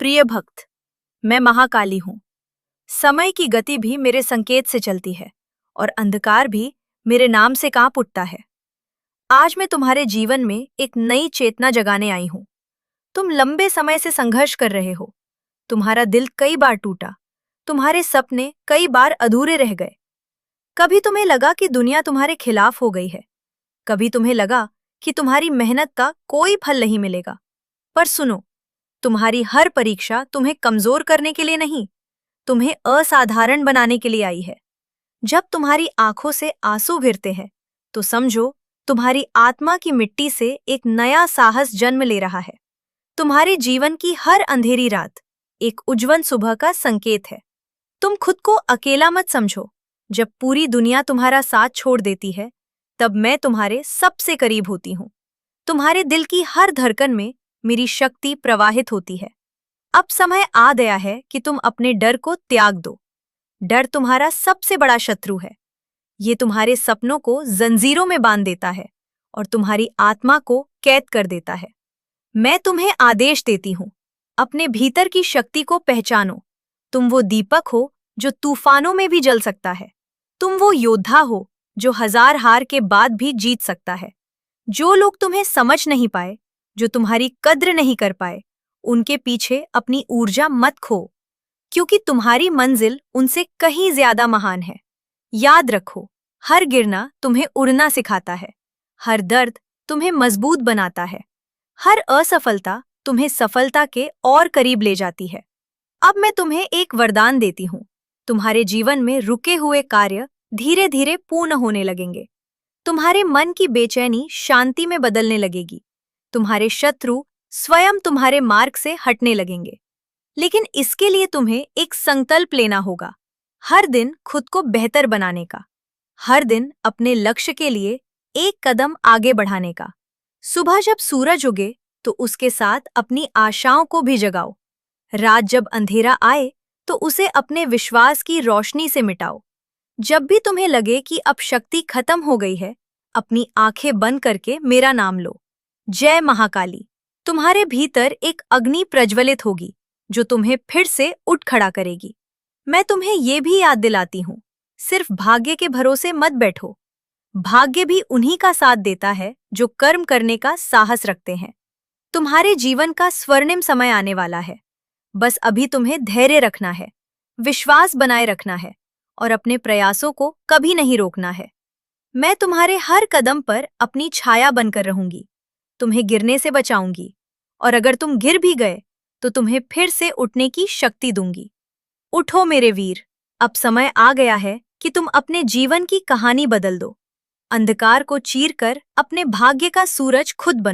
प्रिय भक्त, मैं महाकाली हूँ। समय की गति भी मेरे संकेत से चलती है और अंधकार भी मेरे नाम से कांप उठता है। आज मैं तुम्हारे जीवन में एक नई चेतना जगाने आई हूँ। तुम लंबे समय से संघर्ष कर रहे हो। तुम्हारा दिल कई बार टूटा, तुम्हारे सपने कई बार अधूरे रह गए। कभी तुम्हें लगा कि दुनिया तुम्हारे खिलाफ हो गई है, कभी तुम्हें लगा कि तुम्हारी मेहनत का कोई फल नहीं मिलेगा। पर सुनो, तुम्हारी हर परीक्षा तुम्हें कमजोर करने के लिए नहीं, तुम्हें असाधारण बनाने के लिए आई है। जब तुम्हारी आंखों से आंसू गिरते हैं, तो समझो तुम्हारी आत्मा की मिट्टी से एक नया साहस जन्म ले रहा है। तुम्हारे जीवन की हर अंधेरी रात एक उज्जवल सुबह का संकेत है। तुम खुद को अकेला मत समझो। जब पूरी दुनिया तुम्हारा साथ छोड़ देती है, तब मैं तुम्हारे सबसे करीब होती हूँ। तुम्हारे दिल की हर धड़कन में मेरी शक्ति प्रवाहित होती है। अब समय आ गया है कि तुम अपने डर को त्याग दो। डर तुम्हारा सबसे बड़ा शत्रु है। ये तुम्हारे सपनों को जंजीरों में बांध देता है और तुम्हारी आत्मा को कैद कर देता है। मैं तुम्हें आदेश देती हूँ, अपने भीतर की शक्ति को पहचानो। तुम वो दीपक हो जो तूफानों में भी जल सकता है। तुम वो योद्धा हो जो हजार हार के बाद भी जीत सकता है। जो लोग तुम्हें समझ नहीं पाए, जो तुम्हारी कद्र नहीं कर पाए, उनके पीछे अपनी ऊर्जा मत खो, क्योंकि तुम्हारी मंजिल उनसे कहीं ज्यादा महान है। याद रखो, हर गिरना तुम्हें उड़ना सिखाता है, हर दर्द तुम्हें मजबूत बनाता है, हर असफलता तुम्हें सफलता के और करीब ले जाती है। अब मैं तुम्हें एक वरदान देती हूँ। तुम्हारे जीवन में रुके हुए कार्य धीरे धीरे पूर्ण होने लगेंगे। तुम्हारे मन की बेचैनी शांति में बदलने लगेगी। तुम्हारे शत्रु स्वयं तुम्हारे मार्ग से हटने लगेंगे। लेकिन इसके लिए तुम्हें एक संकल्प लेना होगा, हर दिन खुद को बेहतर बनाने का, हर दिन अपने लक्ष्य के लिए एक कदम आगे बढ़ाने का। सुबह जब सूरज उगे तो उसके साथ अपनी आशाओं को भी जगाओ। रात जब अंधेरा आए तो उसे अपने विश्वास की रोशनी से मिटाओ। जब भी तुम्हें लगे कि अब शक्ति खत्म हो गई है, अपनी आंखें बंद करके मेरा नाम लो, जय महाकाली। तुम्हारे भीतर एक अग्नि प्रज्वलित होगी जो तुम्हें फिर से उठ खड़ा करेगी। मैं तुम्हें ये भी याद दिलाती हूँ, सिर्फ भाग्य के भरोसे मत बैठो। भाग्य भी उन्हीं का साथ देता है जो कर्म करने का साहस रखते हैं। तुम्हारे जीवन का स्वर्णिम समय आने वाला है। बस अभी तुम्हें धैर्य रखना है, विश्वास बनाए रखना है और अपने प्रयासों को कभी नहीं रोकना है। मैं तुम्हारे हर कदम पर अपनी छाया बनकर रहूंगी, तुम्हें गिरने से बचाऊंगी, और अगर तुम गिर भी गए तो तुम्हें फिर से उठने की शक्ति दूंगी। उठो मेरे वीर, अब समय आ गया है कि तुम अपने जीवन की कहानी बदल दो। अंधकार को चीरकर अपने भाग्य का सूरज खुद बनो।